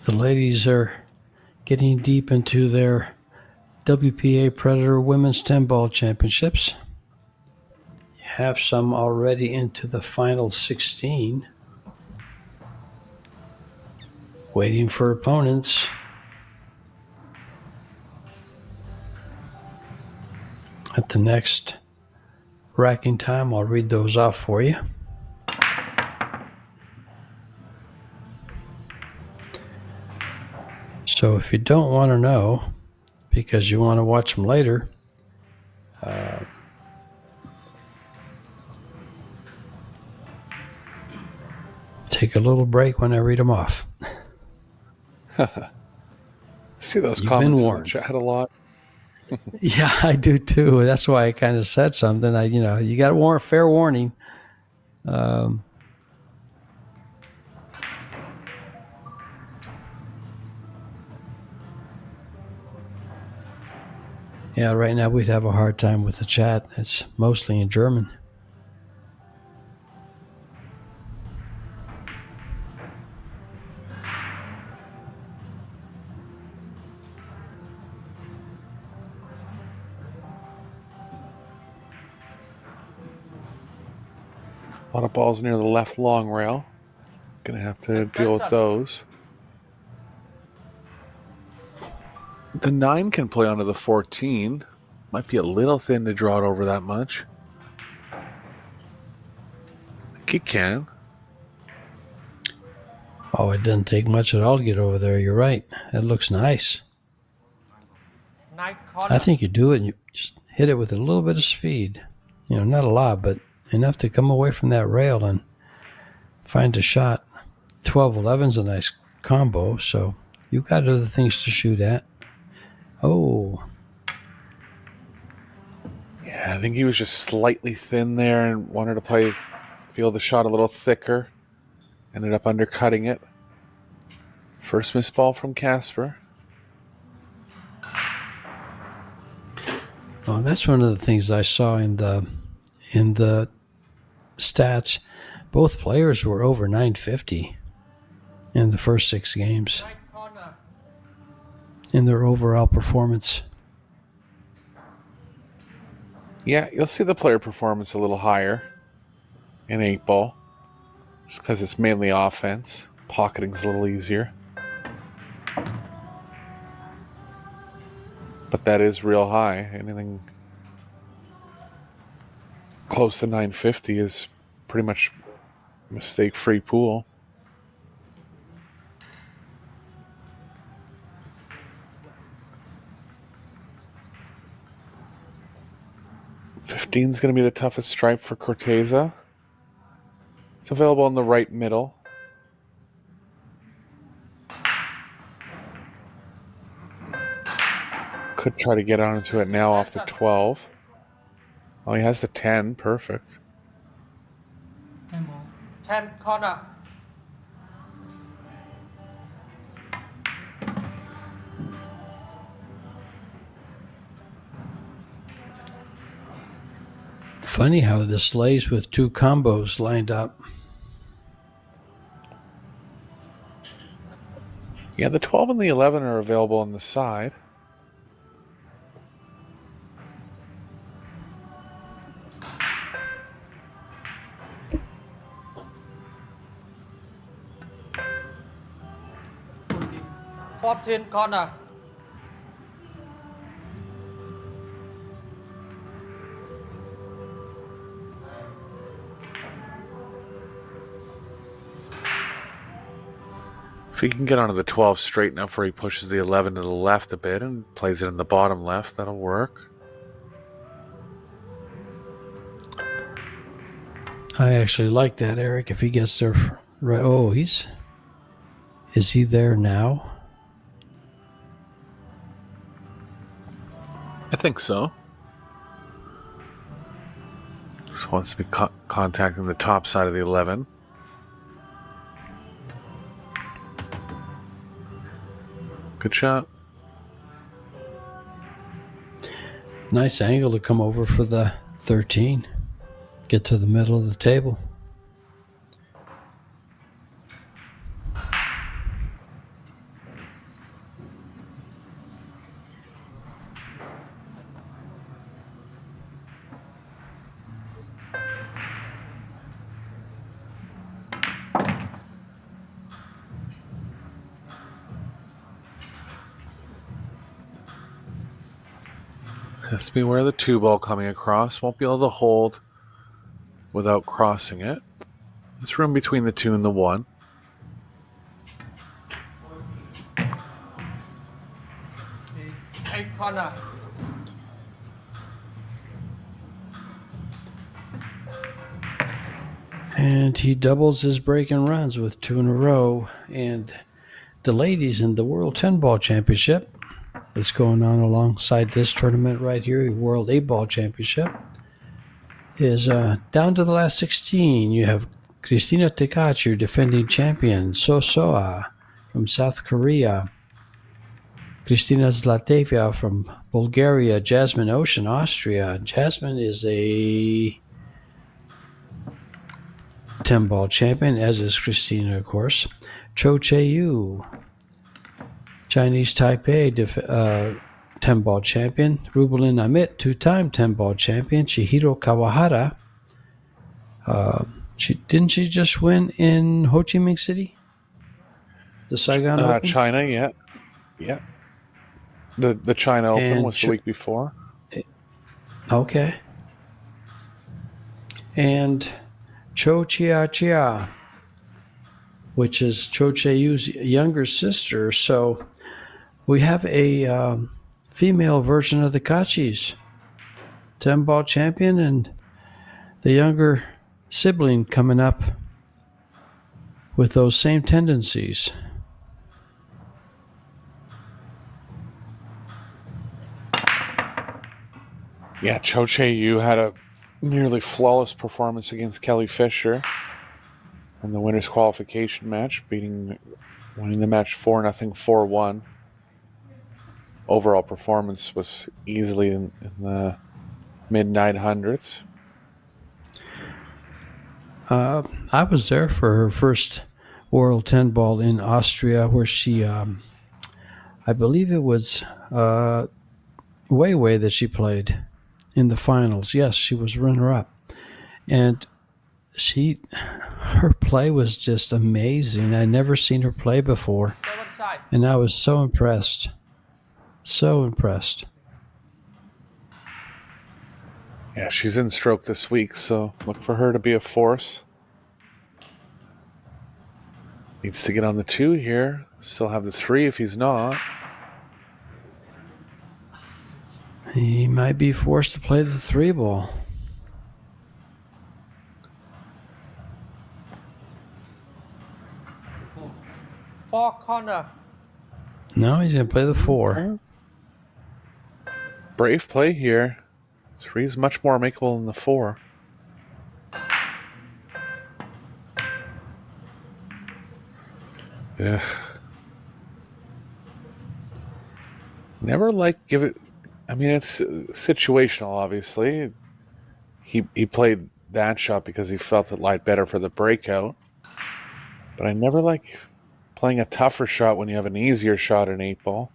The ladies are getting deep into their WPA Predator Women's 10 Ball Championships. You have some already into the final 16. Waiting for opponents. At the next racking time, I'll read those off for you. So if you don't want to know because you want to watch them later, take a little break when I read them off. See those You've been comments in the warned. chat a lot. Yeah, I do too. That's why I kind of said something. You got fair warning. Yeah, right now we'd have a hard time with the chat. It's mostly in German. A lot of balls near the left long rail. Gonna have to deal with those. The 9 can play onto the 14. Might be a little thin to draw it over that much. I think he can. Oh, it doesn't take much at all to get over there. You're right. That looks nice. 9 corner. I think you do it and you just hit it with a little bit of speed. Not a lot, but enough to come away from that rail and find a shot. 12-11's a nice combo, so you've got other things to shoot at. Oh, Yeah, I think he was just slightly thin there and wanted to feel the shot a little thicker. Ended up undercutting it. First missed ball from Kasper. oh, that's one of the things I saw in the stats. Both players were over 950 in the first 6 games 9 corner. in their overall performance. Yeah, you'll see the player performance a little higher in 8-ball. Just because it's mainly offense. Pocketing's a little easier. But that is real high. Anything close to 950 is pretty much mistake-free pool. $15's going to be the toughest stripe for Corteza. It's available in the right middle. Could try to get onto it now off the 12. Oh, he has the 10. Perfect. 10 corner. Funny how this lays with 2 combos lined up. Yeah, the 12 and the 11 are available on the side. Fourteen corner. If he can get onto the 12 straight enough where he pushes the 11 to the left a bit and plays it in the bottom left, that'll work. I actually like that, Eric. If he gets there right. Oh, is he there now? I think so. Just wants to be contacting the top side of the 11. Good shot. Nice angle to come over for the 13. Get to the middle of the table. Has to be where the 2 ball coming across. Won't be able to hold without crossing it. There's room between the 2 and the 1. corner. And he doubles his break and runs with 2 in a row. And the ladies in the World 10 Ball Championship that's going on alongside this tournament right here, the World 8 Ball Championship, is down to the last 16. You have Kristina Tekacu, defending champion, Sosoa from South Korea, Kristina Zlateva from Bulgaria, Jasmine Ocean, Austria. Jasmine is a 10-ball champion, as is Christina, of course. Cho Che-yu, Chinese Taipei 10-ball champion. Rubelin Amit, 2-time 10-ball champion. Chihiro Kawahara. Didn't she just win in Ho Chi Minh City? The Saigon Open? China, yeah. Yeah. The China Open was the week before. Okay. And Cho Chia, which is Cho Che-yu's younger sister. So we have a female version of the Kachis, 10-ball champion, and the younger sibling coming up with those same tendencies. Yeah, Cho Che-yu had a nearly flawless performance against Kelly Fisher in the winner's qualification match, winning the match 4-0, 4-1. Overall performance was easily in the mid-900s. I was there for her first World 10 Ball in Austria, where she, I believe it was Weiwei that she played in the finals. Yes, she was runner-up. And her play was just amazing. I'd never seen her play before. 7 side. And I was so impressed. So impressed. Yeah, she's in stroke this week, so look for her to be a force. Needs to get on the 2 here. Still have the 3 if he's not. He might be forced to play the 3 ball. Four corner. No, he's going to play the 4. Brave play here. 3 is much more makeable than the 4. Yeah. Never give it. I mean, it's situational, obviously. He played that shot because he felt it lied better for the breakout. But I never like playing a tougher shot when you have an easier shot in 8 ball.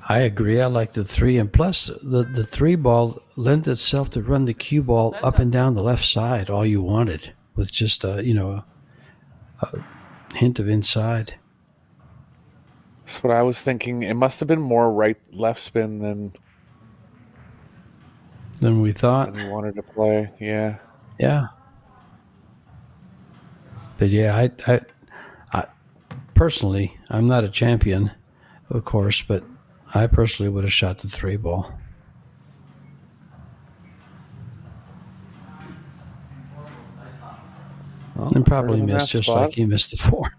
I agree. I like the 3. And plus, the 3 ball lent itself to run the cue ball up and down the left side all you wanted, with just a hint of inside. That's what I was thinking. It must have been more right-left spin than we thought. Than we wanted to play. Yeah. Yeah. But yeah, I personally, I'm not a champion, of course, but I personally would have shot the 3 ball. Well, And probably in missed that just spot. like he missed the 4.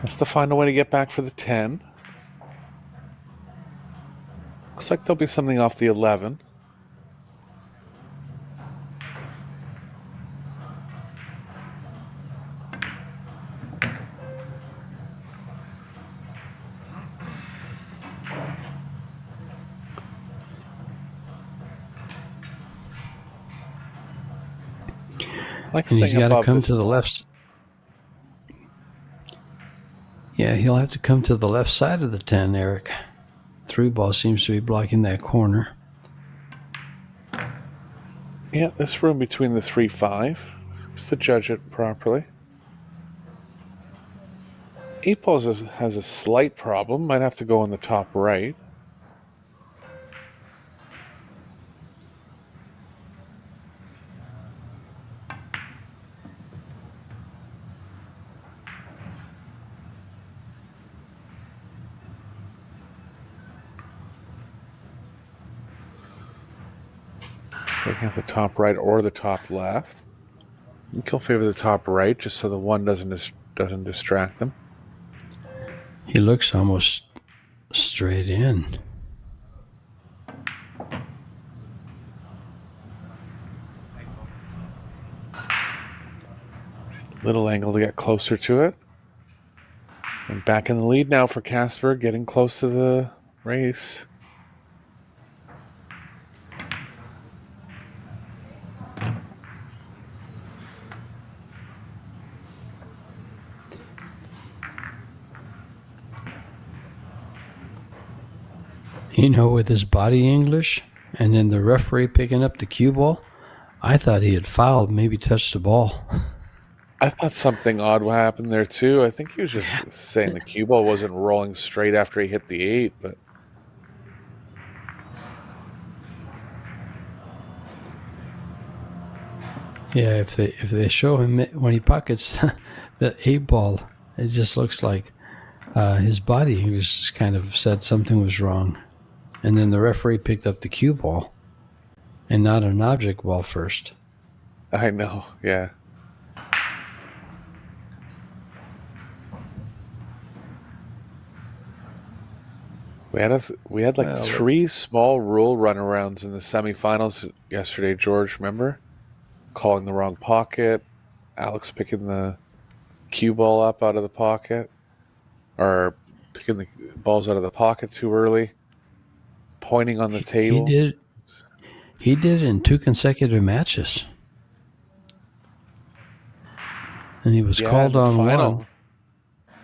Has to find a way to get back for the 10. Looks like there'll be something off the 11. Like And he's staying got to above come this to the ball. left. Yeah, he'll have to come to the left side of the 10, Eric. 3 ball seems to be blocking that corner. Yeah, this room between the 3-5, just to judge it properly. 8 balls has a slight problem. Might have to go on the top right. So looking at the top right or the top left. I think he'll favor the top right just so the one doesn't distract them. He looks almost straight in. Little angle to get closer to it. And back in the lead now for KASPER, getting close to the race. With his body English, and then the referee picking up the cue ball, I thought he had fouled, maybe touched the ball. I thought something odd would happen there too. I think he was just saying the cue ball wasn't rolling straight after he hit the 8, but Yeah, if they show him when he pockets the 8 ball, it just looks like his body English just kind of said something was wrong. And then the referee picked up the cue ball and not an object ball first. I know, yeah. We had like 3 small rule runarounds in the semifinals yesterday, George, remember? Calling the wrong pocket, Alex picking the cue ball up out of the pocket, or picking the balls out of the pocket too early, pointing on the table. He did it in 2 consecutive matches. And he was called on final. 1.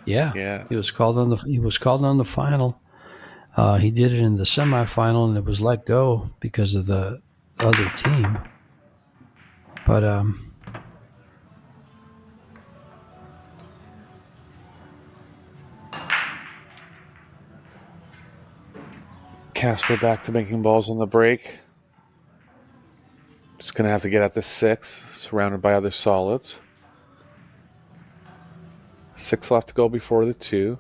Yeah. Yeah. He was called on the final. He did it in the semifinal, and it was let go because of the other team. But KASPER back to making balls on the break. Just going to have to get at the 6, surrounded by other solids. 6 left to go before the 2.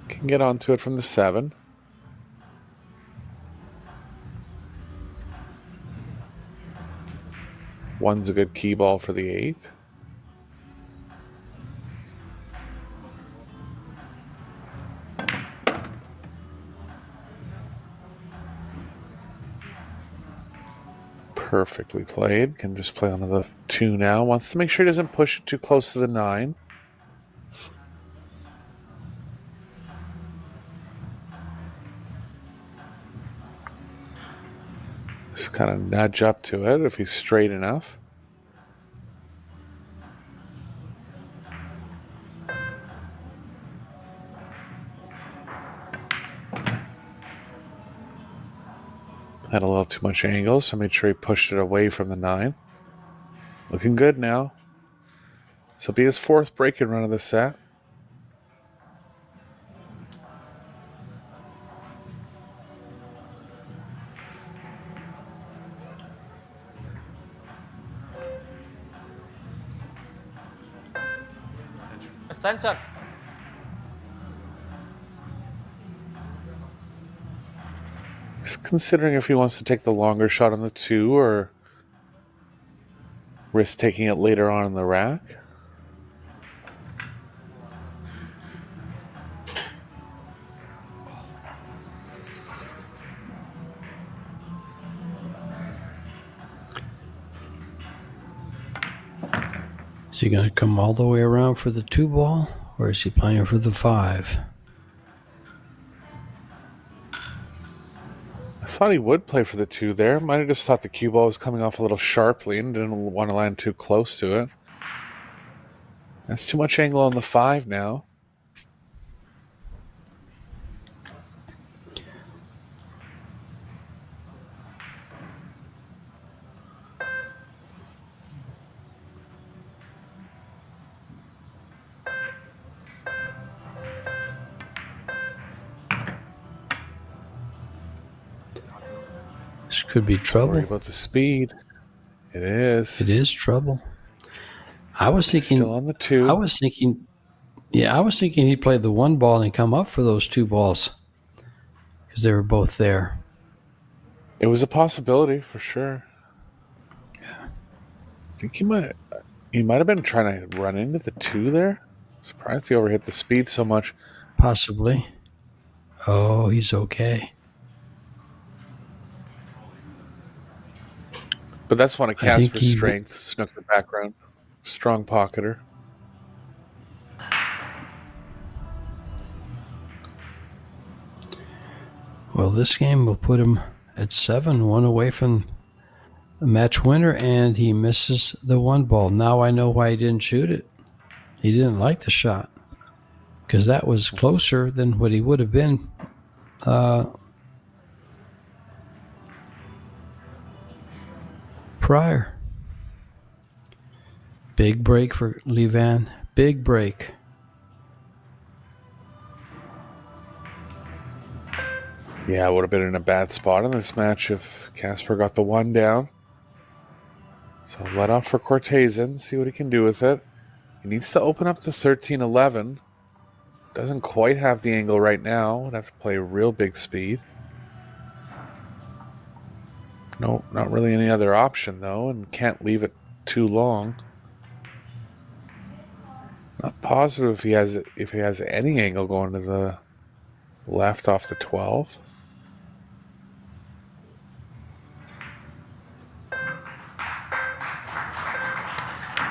Can get onto it from the 7. One's a good key ball for the 8. Perfectly played. Can just play onto the 2 now. Wants to make sure he doesn't push it too close to the 9. Just kind of nudge up to it if he's straight enough. Had a little too much angle, so made sure he pushed it away from the 9. Looking good now. So be his 4th break-in run of the set. Attention. He's considering if he wants to take the longer shot on the 2 or risk taking it later on in the rack. Is he going to come all the way around for the 2 ball, or is he playing for the 5? I thought he would play for the 2 there. Might have just thought the cue ball was coming off a little sharply and didn't want to land too close to it. That's too much angle on the 5 now. Could be Worry trouble. about the speed. It is. It is trouble. I was thinking. Still on the 2. I was thinking. Yeah, I was thinking he'd play the 1 ball and come up for those 2 balls because they were both there. It was a possibility for sure. Yeah. I think he might have been trying to run into the 2 there. Surprised he overhit the speed so much. Possibly. Oh, he's okay. But that's one of I think Kasper's strengths, snooker background. Strong pocketer. Well, this game will put him at 7, 1 away from the match winner, and he misses the 1 ball. Now I know why he didn't shoot it. He didn't like the shot because that was closer than what he would have been prior. Big break for Levan. Big break. Yeah, would have been in a bad spot in this match if Kasper got the 1 down. So let off for Corteza and see what he can do with it. He needs to open up to 13-11. Doesn't quite have the angle right now. Would have to play real big speed. No, not really any other option though, and can't leave it too long. Not positive if he has any angle going to the left off the 12.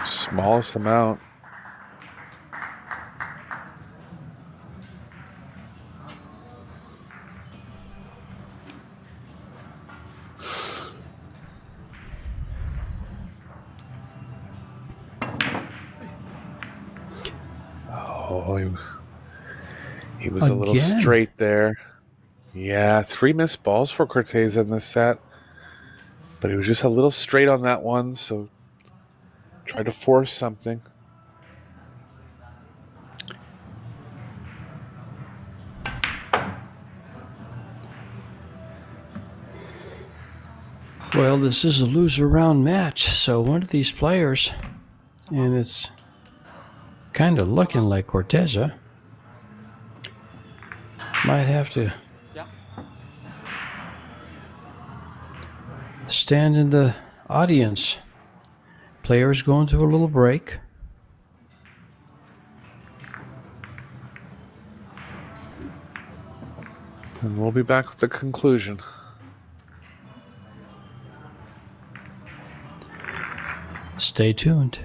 Smallest amount. Oh, he was a little straight there. Yeah, 3 missed balls for Corteza in this set. But he was just a little straight on that one, so tried to force something. Well, this is a loser round match, so one of these players, and it's kind of looking like Corteza, might have to stand in the audience. Players going through a little break. And we'll be back with the conclusion. Stay tuned.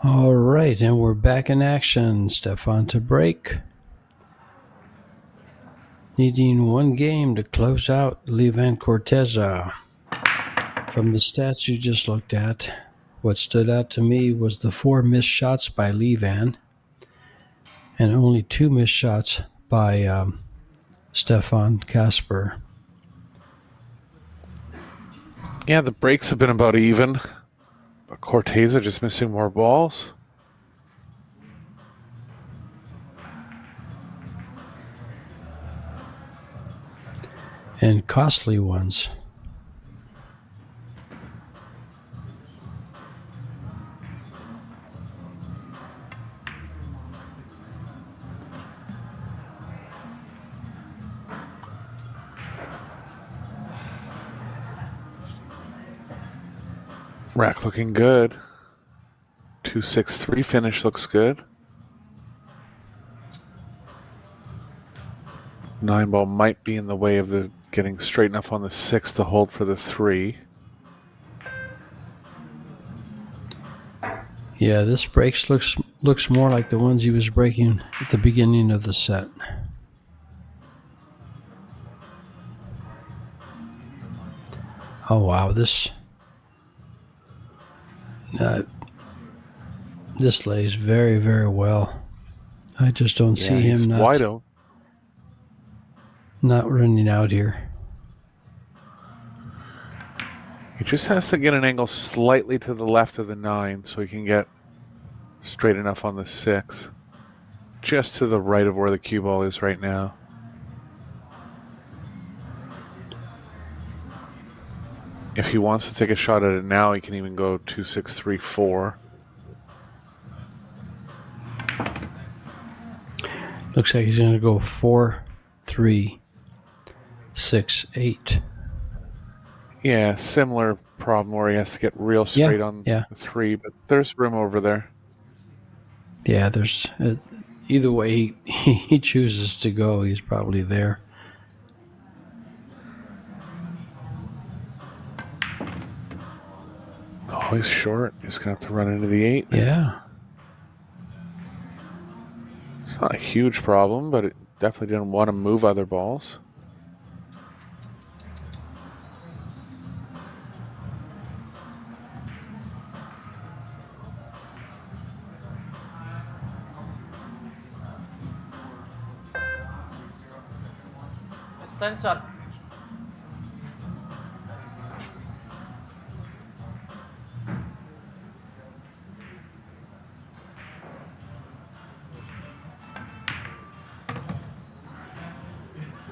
All right, and we're back in action. Stefan to break. Needing one game to close out Levan Corteza. From the stats you just looked at, what stood out to me was the 4 missed shots by Levan and only 2 missed shots by Stefan KASPER. Yeah, the breaks have been about even. But Corteza just missing more balls. And costly ones. Rack looking good. 2-6-3 finish looks good. 9 ball might be in the way of the getting straight enough on the 6 to hold for the 3. Yeah, this breaks looks more like the ones he was breaking at the beginning of the set. Oh wow, this lays very, very well. I just don't see him wide open. Not running out here. He just has to get an angle slightly to the left of the 9 so he can get straight enough on the 6. Just to the right of where the cue ball is right now. If he wants to take a shot at it now, he can even go 2-6-3-4. Looks like he's going to go 4-3-6-8. Yeah, similar problem where he has to get real straight on the 3, but there's room over there. Yeah, there's either way he chooses to go, he's probably there. Oh, he's short. He's going to have to run into the 8. Yeah. It's not a huge problem, but it definitely didn't want to move other balls. Extension.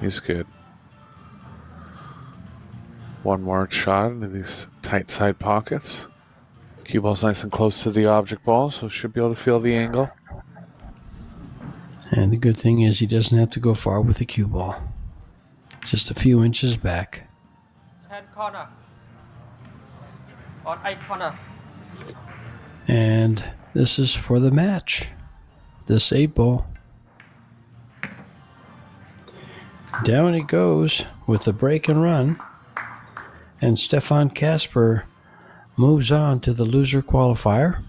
he's good. One more shot into these tight side pockets. Cue ball's nice and close to the object ball, so should be able to feel the angle. And the good thing is he doesn't have to go far with the cue ball. Just a few inches back. 10 corner. On 8 corner. And this is for the match. This 8 ball. Down it goes with the break and run. And Stefan KASPER moves on to the loser qualifier.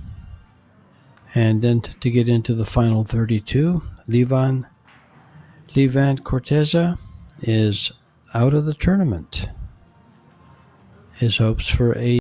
And then to get into the final 32, Levan CORTEZA is out of the tournament. His hopes for a